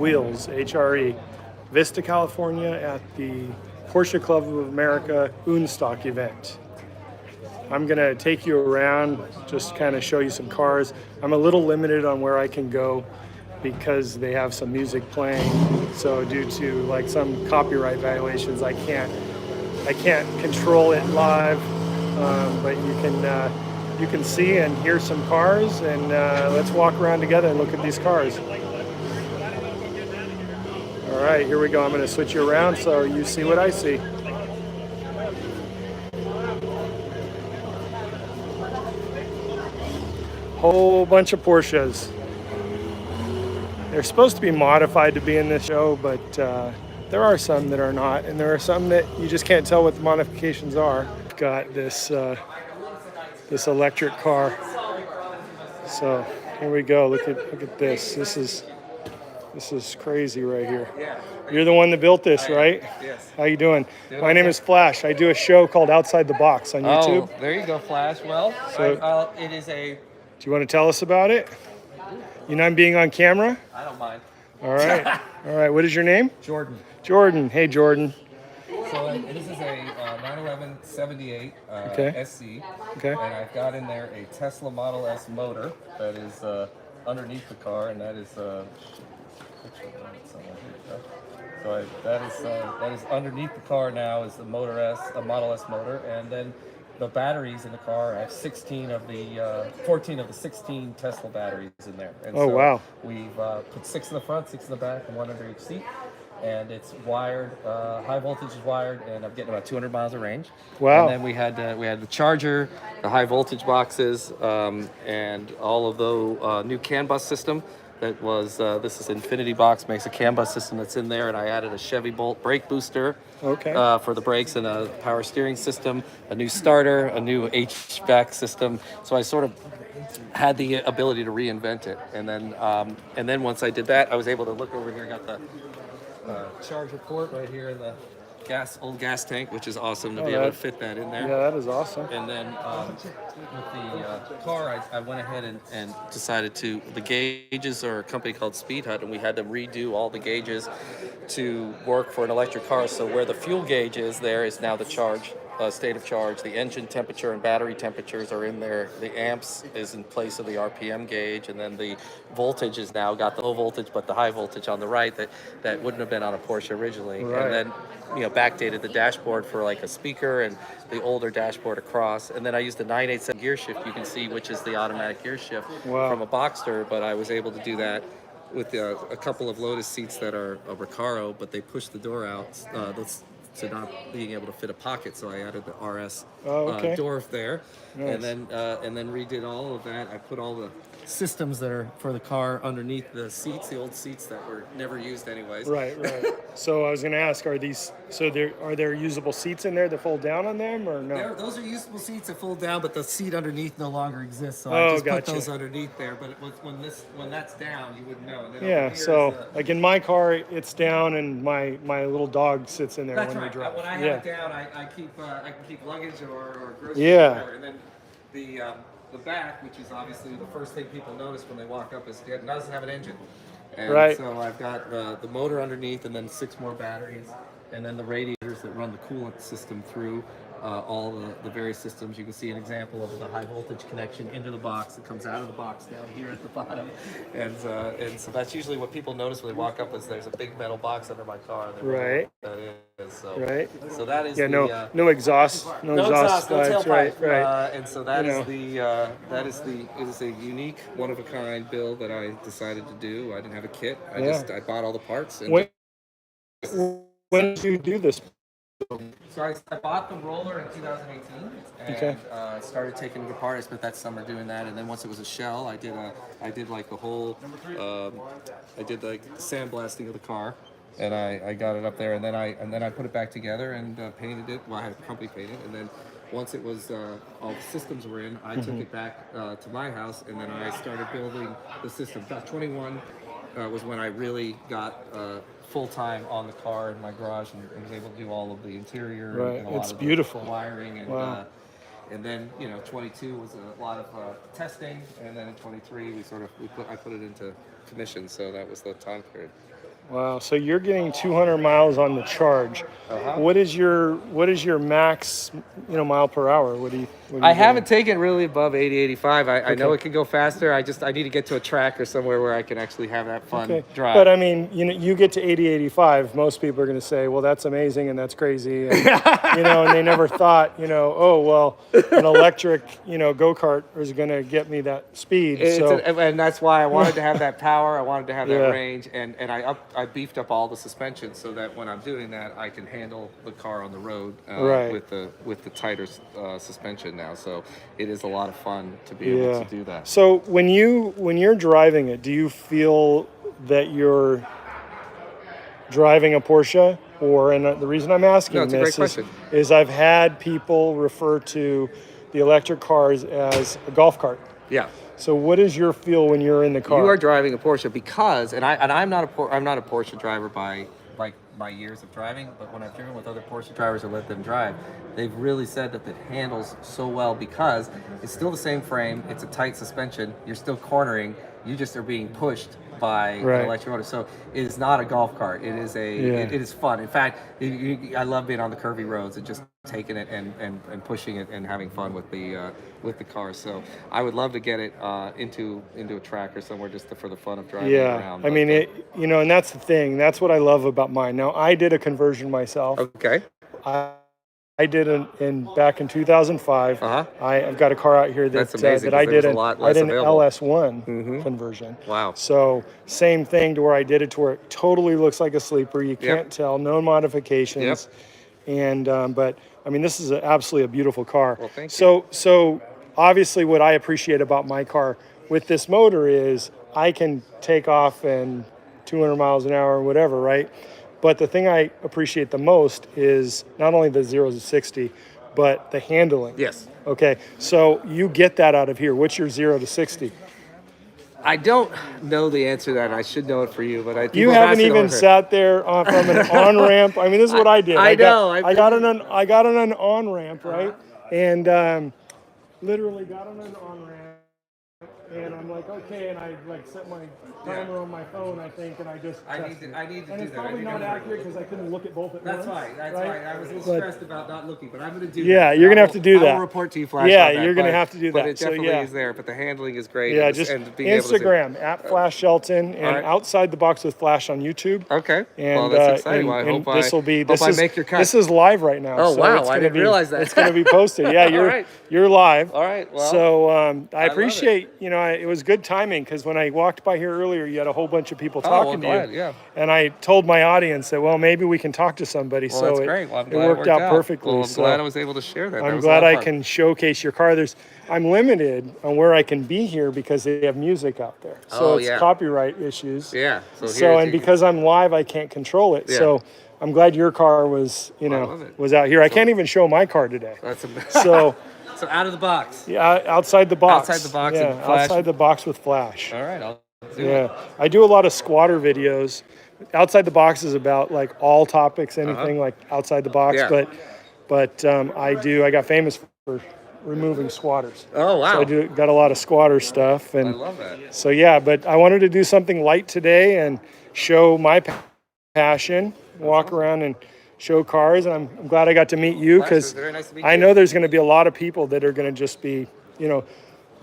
Wheels, HRE, Vista, California at the Porsche Club of America UnStock event. I'm gonna take you around, just kind of show you some cars. I'm a little limited on where I can go because they have some music playing. So due to like some copyright violations, I can't control it live. But you can see and hear some cars, and let's walk around together and look at these cars. All right, here we go. I'm going to switch you around so you see what I see. Whole bunch of Porsches. They're supposed to be modified to be in this show, but there are some that are not, and there are some that you just can't tell what the modifications are. Got this this electric car. So here we go. Look at this. This is crazy right here. You're the one that built this, right? Yes. How you doing? My name is Flash. I do a show called Outside the Box on YouTube. Oh, there you go, Flash. Well, So- it is a... Do you want to tell us about it? You know I'm being on camera? I don't mind. All right. All right. What is your name? Jordan. Jordan. Hey, Jordan. So this is a 911 78 Okay. SC. Okay. And I've got in there a Tesla Model S motor that is underneath the car, and that is... that is underneath the car now is the Model S motor, and then the batteries in the car. I have 14 of the 16 Tesla batteries in there. And Oh, wow. We've put 6 in the front, 6 in the back, and 1 under each seat. And it's wired, high voltage is wired, and I'm getting about 200 miles of range. Wow. And then we had the charger, the high voltage boxes, and all of the new CAN bus system. That was this is Infinity Box makes a CAN bus system that's in there, and I added a Chevy Bolt brake booster. Okay. For the brakes, and a power steering system, a new starter, a new HVAC system. So I sort of had the ability to reinvent it, and then once I did that, I was able to look over here. I got the charger port right here in the old gas tank, which is awesome to be able to fit that in there. Yeah, that is awesome. And then with the car, I went ahead and decided the gauges are a company called Speed Hut, and we had to redo all the gauges to work for an electric car. So where the fuel gauge is, there is now the charge, state of charge. The engine temperature and battery temperatures are in there. The amps is in place of the RPM gauge, and then the voltage is now got the low voltage, but the high voltage on the right that wouldn't have been on a Porsche originally. Right. And then backdated the dashboard for like a speaker and the older dashboard across. And then I used the 987 gear shift. You can see which is the automatic gear shift from a Boxster, but I was able to do that with a couple of Lotus seats that are a Recaro, but they push the door out to not being able to fit a pocket. So I added the RS door there. Nice. And then redid all of that. I put all the systems that are for the car underneath the seats, the old seats that were never used anyways. Right. So I was going to ask, are there usable seats in there that fold down on them, or no? Those are usable seats that fold down, but the seat underneath no longer exists. So I just put those underneath there. But when that's down, you wouldn't know. And then so like in my car, it's down, and my little dog sits in there when we drive. When I have it down, I can keep luggage or groceries. Yeah. And then the back, which is obviously the first thing people notice when they walk up, is it doesn't have an engine. And so I've got the motor underneath, and then 6 more batteries, and then the radiators that run the coolant system through all the various systems. You can see an example of the high voltage connection into the box that comes out of the box down here at the bottom. And so that's usually what people notice when they walk up, is there's a big metal box under my car. Right. That is. So, right. So that is no exhaust. No exhaust. No tailpipe. Right. And so that is it is a unique, one of a kind build that I decided to do. I didn't have a kit. I bought all the parts. And when did you do this? So I bought the roller in 2018 and started taking it apart. I spent that summer doing that, and then once it was a shell, I did like the whole I did like sandblasting of the car, and I got it up there, and then I put it back together and painted it. Well, I had a company paint it, and then once it was all the systems were in, I took it back to my house, and then I started building the system. 21 was when I really got full-time on the car in my garage and was able to do all of the interior and a lot it's of beautiful. The wiring. And and then 22 was a lot of testing, and then in 23 I put it into commission. So that was the time period. Wow. So you're getting 200 miles on the charge. Uh-huh. What is your max, mile per hour? What do you I doing? haven't taken really above 80, 85. I know Okay. it can go faster. I need to get to a track or somewhere where I can actually have that fun Okay. drive. But I mean, you get to 80, 85, most people are going to say, well, that's amazing and that's crazy. And, and they never thought, oh, well, an electric, go-kart is going to get me that speed. And that's why I wanted to have that power. I wanted to have that Yeah. range. And I beefed up all the suspension so that when I'm doing that, I can handle the car on the road Right. with the tighter suspension now. So it is a lot of fun to be able to do that. So when you're driving it, do you feel that you're driving a Porsche? And the reason I'm asking No, it's a great this question. is I've had people refer to the electric cars as a golf cart. Yeah. So what is your feel when you're in the car? You are driving a Porsche because, I'm not a Porsche driver by like my years of driving, but when I've driven with other Porsche drivers or let them drive, they've really said that it handles so well because it's still the same frame, it's a tight suspension, you're still cornering, you just are being pushed by an electric motor. So it is not a golf cart. It is it is fun. In fact, I love being on the curvy roads and just taking it and pushing it and having fun with the car. So I would love to get it into a track or somewhere just for the fun of driving around. I mean, and that's the thing. That's what I love about mine. Now, I did a conversion myself. Okay. I did back in 2005. I've got a car out here That's amazing, that I did. I did an available. LS1 conversion. Wow. So same thing to where I did it to where it totally looks like a sleeper. You can't tell, no modifications. And but I mean, this is absolutely a beautiful car. Well, thank you. So obviously, what I appreciate about my car with this motor is I can take off and 200 miles an hour or whatever, right? But the thing I appreciate the most is not only the 0 to 60, but the handling. Yes. Okay, so you get that out of here. What's your 0 to 60? I don't know the answer to that. I should know it for you, but You haven't even sat there from an on ramp. I mean, this is what I did. I got on an on ramp, right? And literally got on an on ramp. And I'm like, okay, and I like set my timer on my phone, I think, and I just I need to and do that. it's probably not accurate because I couldn't look at both at once. That's fine. I was a little stressed about not looking, but I'm going to do that. Yeah, you're going to have to do that. I'll report to you, Flash. Yeah, on that, you're going to have to do that. But it definitely is there. But the handling is great. Yeah, and just and being Instagram able to @Flash Shelton and Outside the Box with Flash on YouTube. Okay. And, well, that's exciting. And, I hope I make your cut. This is live right now. Oh, so wow. I didn't realize that. It's going to be posted. Yeah, you're live. All right. Well, so I appreciate, it was good timing because when I walked by here earlier, you had a whole bunch of people talking to you. Yeah. And I told my audience that, well, maybe we can talk to somebody. Well, so that's great. Well, it worked out perfectly. Well, I'm glad I was able to share that. I'm glad I can showcase your car. I'm limited on where I can be here because they have music out there. So it's copyright issues. Yeah. Because I'm live, I can't control it. Yeah. So I'm glad your car was, was out here. I can't even show my car today. That's amazing. So out of the box. Yeah, outside the box. Outside the box. Yeah, and Flash. outside the box with Flash. All right, I'll do it. I do a lot of squatter videos. Outside the box is about like all topics, anything like outside the box. Yeah. But I got famous for removing squatters. Oh wow! So got a lot of squatter stuff, and I love that. So but I wanted to do something light today and show my passion, walk around and show cars, and I'm glad I got to meet you because I know there's going to be a lot of people that are going to just be,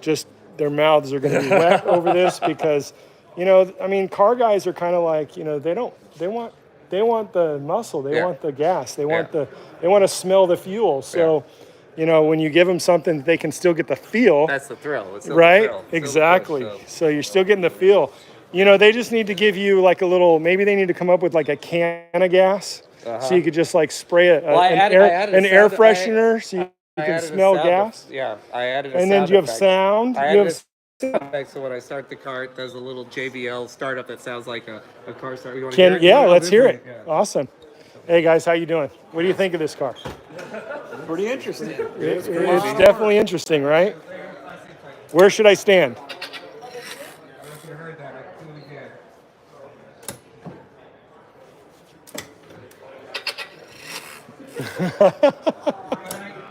just their mouths are going to be wet over this because, I mean, car guys are kind of like, they want the muscle, they want the gas, they want to smell the fuel. So, when you give them something, they can still get the feel. That's the thrill. It's right? The thrill. Exactly. So you're still getting the feel. They just need to give you like a little. Maybe they need to come up with like a can of gas. So you could just like spray an air freshener so you can smell gas. Yeah, I added a and then you have sound. So when I start the car, it does a little JBL startup that sounds like a car start. You want to hear it? Yeah, let's hear it. Yeah. Awesome. Hey guys, how you doing? What do you think of this car? Pretty interesting. It's definitely interesting, right? Where should I stand?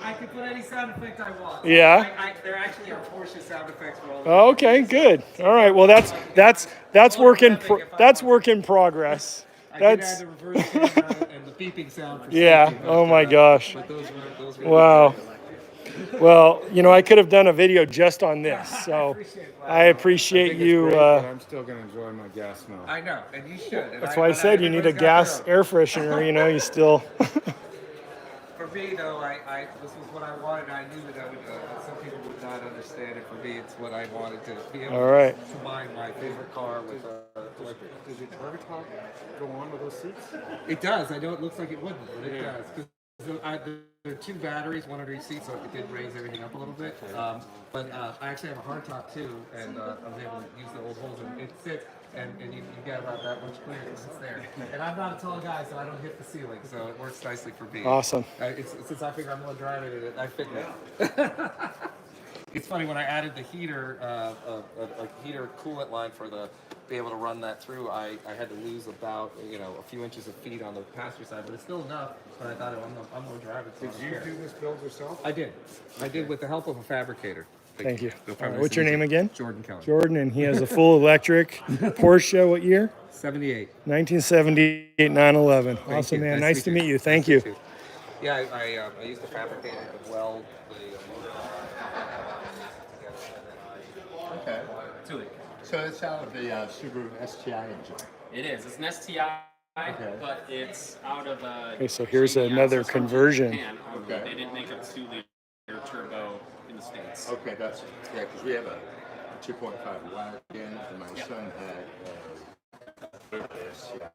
I could put any sound effect I want. Yeah. They're actually a Porsche sound effects roller. Oh, okay, good. All right. Well, that's work in progress. I did That's add the reverse camera and the beeping sound for yeah. safety, but, Oh my gosh. But those were Wow. Well, I could have done a video just on this. So I appreciate you. But I'm still going to enjoy my gas now. I know, and you should. And That's why I said you need a gas air freshener. You still. For me, though, this was what I wanted. I knew that I would. Some people would not understand it. For me, it's what I wanted to be able All right. to combine my favorite car with. Does your target top go on with those seats? It does. I know it looks like it wouldn't, but it does. 'Cause there are 2 batteries, one under each seat, so it did raise everything up a little bit. But I actually have a hard top too, and I was able to use the old holes, and it sits, and you get about that much clearance. It's there. And I'm not a tall guy, so I don't hit the ceiling, so it works nicely for me. Awesome. Since I figure I'm going to drive it, I fit it. It's funny when I added the heater, heater coolant line for the be able to run that through. I had to lose about a few inches of feet on the passenger side, but it's still enough. But I thought I'm going to drive it. Did you do this build yourself? I did with the help of a fabricator. Thank you. No All problem. right, what's your name again? Jordan Kelly. Jordan, and he has a full electric Porsche. What year? 78. 1978 911. Awesome, you. man. Nice Nice to to meet meet you. you. Thank you. Yeah, I used the fabricator to weld Okay. So it's out of the Subaru STI engine. It is. It's an STI, but it's out of a. Okay, so here's GDI another system in conversion. Japan. Okay. They didn't make a 2-liter turbo in the States. Okay, that's because we have a 2.5 wagon, and my son had a STI.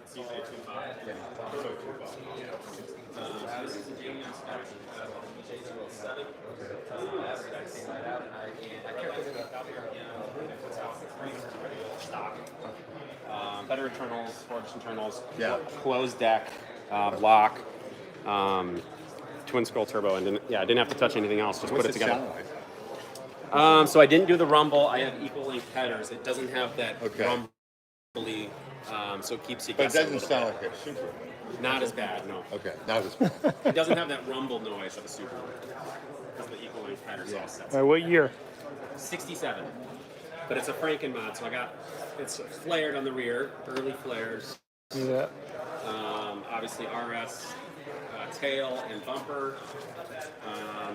It's usually a 2.5. This is a GDI stock. J207. Stock. Better internals, forged internals. Yeah. Closed deck, block, twin scroll turbo, and didn't have to touch anything else. Just What's put it together. sound like? So I didn't do the rumble. I have equal length headers. It doesn't have that rumbly, so it keeps you But it guessing. doesn't sound like a Subaru. Not as bad, no. Okay, not as bad. It doesn't have that rumble noise of a Subaru. Because the equal length headers all set. All right, what year? 67. But it's a Franken mod, so it's flared on the rear, early flares. Yeah. Obviously RS tail and bumper.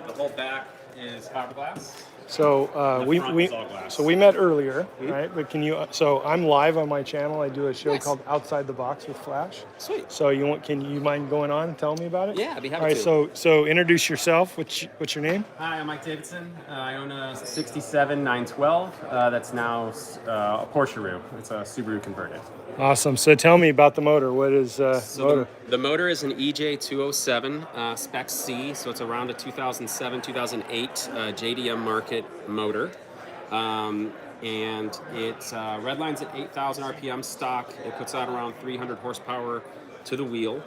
The whole back is fiberglass. So The we front is all glass. met earlier, right? But can you? So I'm live on my channel. I do a show called Outside the Box with Flash. Sweet. So can you mind going on and tell me about it? Yeah, I'd be happy All right. to. So introduce yourself. What's your name? Hi, I'm Mike Davidson. I own a 67 912 that's now a Porsche. It's a Subaru converted. Awesome. So tell me about the motor. What is So motor? the motor is an EJ207 Spec C, so it's around a 2007, 2008 JDM market motor. And it redlines at 8,000 RPM stock. It puts out around 300 horsepower to the wheel.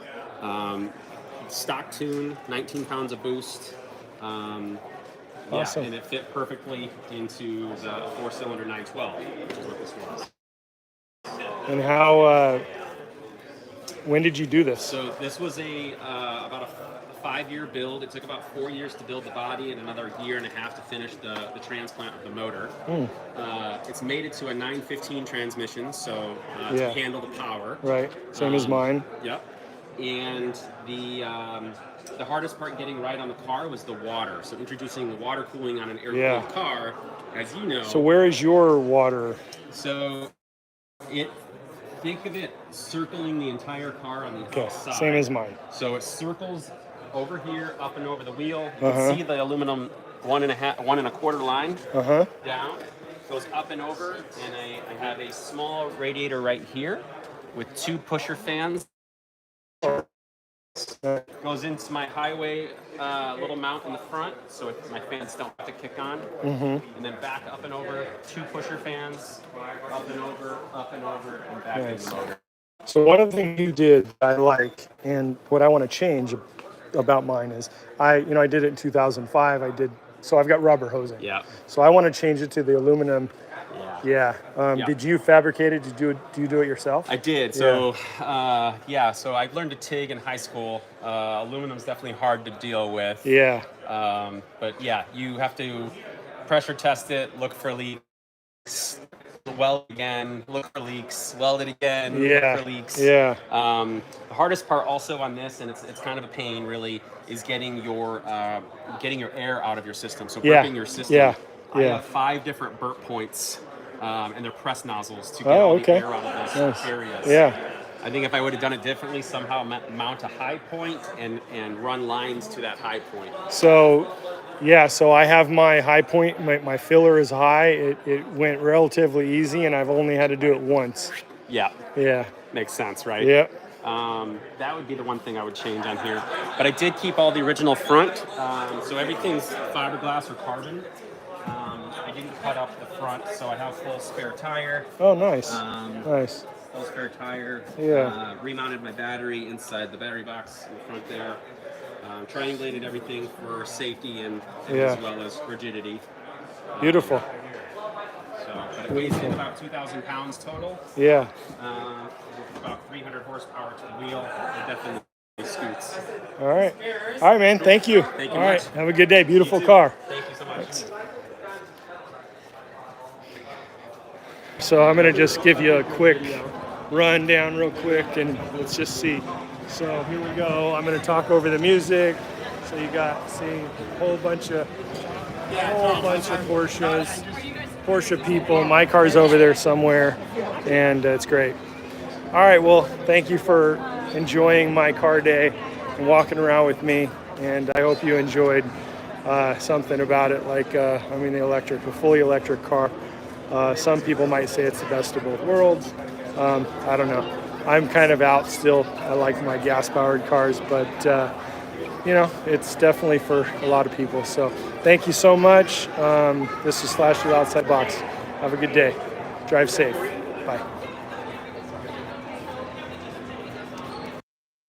Stock tune, 19 pounds of boost. Awesome. And it fit perfectly into the 4-cylinder 912, which is what this was. And how? When did you do this? So this was about a 5-year build. It took about 4 years to build the body and another 1.5 years to finish the transplant of the motor. It's mated to a 915 transmission, so to handle the power. Right. Same as mine. Yep. And the hardest part getting right on the car was the water. So introducing the water cooling on an air-cooled car, as you know. So where is your water? So think of it circling the entire car on the outside. Same as mine. So it circles over here, up and over the wheel. You can see the aluminum 1.25 line down. Goes up and over, and I have a small radiator right here with 2 pusher fans. Goes into my highway little mount in the front, so my fans don't have to kick on. And then back up and over, 2 pusher fans, up and over, and back in the motor. So one of the things you did I like, and what I want to change about mine is I did it in 2005. I did so I've got rubber hosing. Yeah. So I want to change it to the aluminum. Yeah. Yeah. Yeah. Did you fabricate it? Do you do it yourself? I did. So, so I learned to TIG in high school. Aluminum's definitely hard to deal with. Yeah. But yeah, you have to pressure test it, look for leaks, weld again, look for leaks, weld it again, Yeah. look for leaks. Yeah. The hardest part also on this, and it's kind of a pain really, is getting your air out of your system. So Yeah. burping your system. Yeah. I Yeah. have 5 different burp points, and they're press nozzles to get Oh, all okay. the air out of those areas. Yeah. I think if I would have done it differently, somehow mount a high point and run lines to that high point. So, yeah, so I have my high point, my filler is high. It went relatively easy, and I've only had to do it once. Yeah, Yeah. makes sense, right? Yeah. That would be the one thing I would change on here. But I did keep all the original front, so everything's fiberglass or carbon. I didn't cut up the front, so I have full spare tire. Oh, nice. Nice. Full spare tire. Yeah. Remounted my battery inside the battery box in the front there. Triangulated everything for safety and Yeah. as well as rigidity. Beautiful. So, but it weighs in about 2,000 pounds total. Yeah. With about 300 horsepower to the wheel. It definitely scoots. All right. All right, man. Thank you. Thank you All right. much. Have a good day. Beautiful You too. car. Thank you so much. So I'm gonna just give you a quick rundown real quick, and let's just see. So here we go. I'm gonna talk over the music. So you got see a whole bunch of Porsches, Porsche people. My car's over there somewhere, and it's great. All right. Well, thank you for enjoying my car day and walking around with me, and I hope you enjoyed something about it. Like the fully electric car. Some people might say it's the best of both worlds. I don't know. I'm kind of out still. I like my gas-powered cars, but it's definitely for a lot of people. So thank you so much. This is Slash Your Outside Box. Have a good day. Drive safe. Bye.